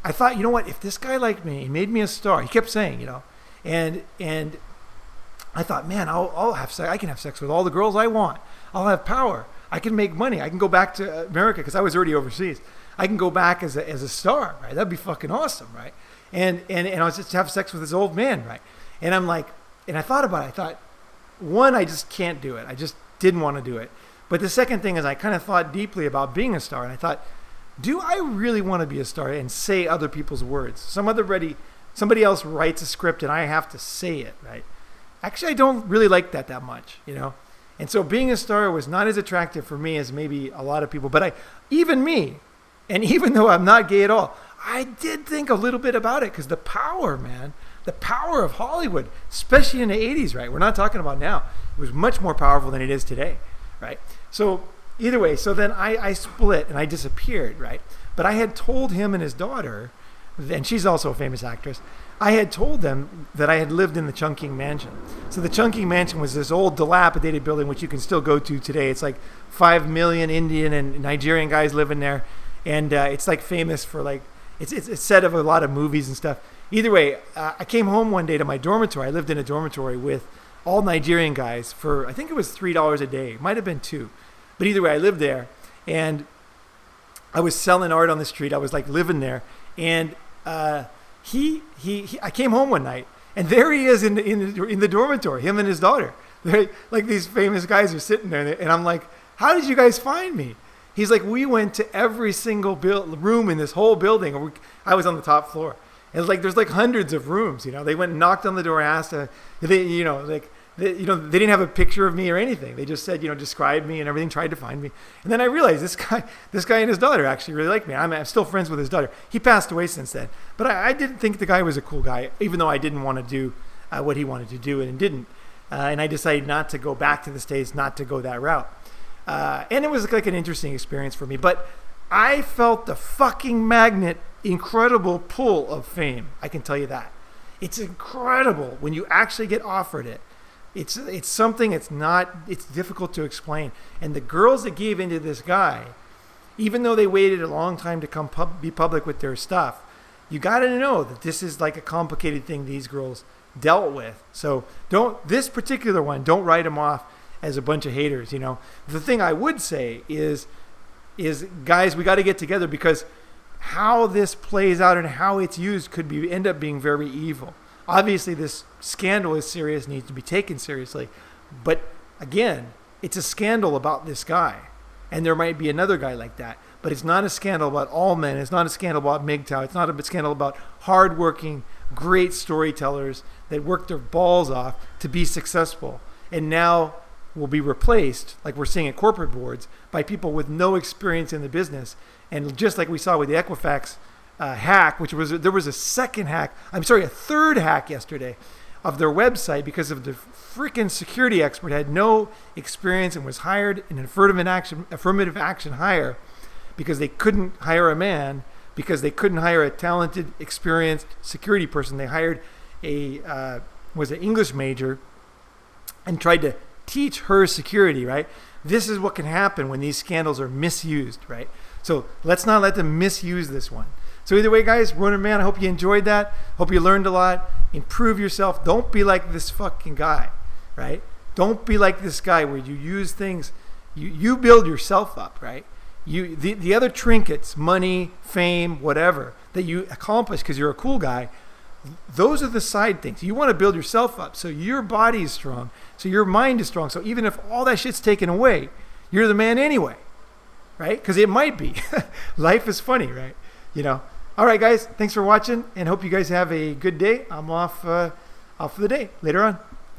I thought, you know what? If this guy liked me, he made me a star. He kept saying, and I thought, man, I'll have sex. I can have sex with all the girls I want. I'll have power. I can make money. I can go back to America because I was already overseas. I can go back as a star, right? That'd be fucking awesome, right? And I was just have sex with this old man, right? And I'm like, and I thought about it. I thought, one, I just can't do it. I just didn't want to do it. But the second thing is I kind of thought deeply about being a star, and I thought, do I really want to be a star and say other people's words? Somebody else writes a script and I have to say it, right? Actually, I don't really like that much, And so being a star was not as attractive for me as maybe a lot of people. But even though I'm not gay at all, I did think a little bit about it because the power, man, the power of Hollywood, especially in the 80s, right? We're not talking about now. It was much more powerful than it is today, right? So either way, so then I split and I disappeared, right? But I had told him and his daughter, and she's also a famous actress, I had told them that I had lived in the Chungking Mansion. So the Chungking Mansion was this old dilapidated building which you can still go to today. It's like 5 million Indian and Nigerian guys living there. And it's like famous for like, it's set of a lot of movies and stuff. Either way, I came home one day to my dormitory. I lived in a dormitory with all Nigerian guys for, I think it was $3 a day. It might have been $2. But either way, I lived there, and I was selling art on the street. I was like living there, and I came home one night, and there he is in the dormitory, him and his daughter. They're, like these famous guys are sitting there, and I'm like, how did you guys find me? He's like, we went to every single room in this whole building. I was on the top floor. And it's like there's like hundreds of rooms. They went and knocked on the door, asked, they didn't have a picture of me or anything. They just said, described me and everything, tried to find me. And then I realized this guy and his daughter actually really like me. I'm still friends with his daughter. He passed away since then. But I didn't think the guy was a cool guy, even though I didn't want to do what he wanted to do and didn't. And I decided not to go back to the States, not to go that route. And it was like an interesting experience for me. But I felt the fucking incredible pull of fame. I can tell you that. It's incredible when you actually get offered it. It's something it's difficult to explain. And the girls that gave into this guy, even though they waited a long time to come be public with their stuff, you got to know that this is like a complicated thing these girls dealt with. So this particular one, don't write them off as a bunch of haters. The thing I would say is guys, we got to get together, because how this plays out and how it's used could end up being very evil. Obviously, this scandal is serious, needs to be taken seriously. But again, it's a scandal about this guy. And there might be another guy like that. But it's not a scandal about all men. It's not a scandal about MGTOW. It's not a scandal about hardworking, great storytellers that work their balls off to be successful. And now will be replaced, like we're seeing at corporate boards, by people with no experience in the business. And just like we saw with the Equifax hack, there was a third hack yesterday of their website, because of the freaking security expert had no experience and was hired an affirmative action hire, because they couldn't hire a man, because they couldn't hire a talented, experienced security person. They hired an English major and tried to teach her security, right? This is what can happen when these scandals are misused, right? So let's not let them misuse this one. So either way, guys, Ronin Man, I hope you enjoyed that. Hope you learned a lot. Improve yourself. Don't be like this fucking guy, right? Don't be like this guy where you use things, you build yourself up, right? The other trinkets, money, fame, whatever, that you accomplish because you're a cool guy, those are the side things. You want to build yourself up so your body is strong, so your mind is strong. So even if all that shit's taken away, you're the man anyway, right? Because it might be. Life is funny, right? All right, guys, thanks for watching, and hope you guys have a good day. I'm off for the day. Later on.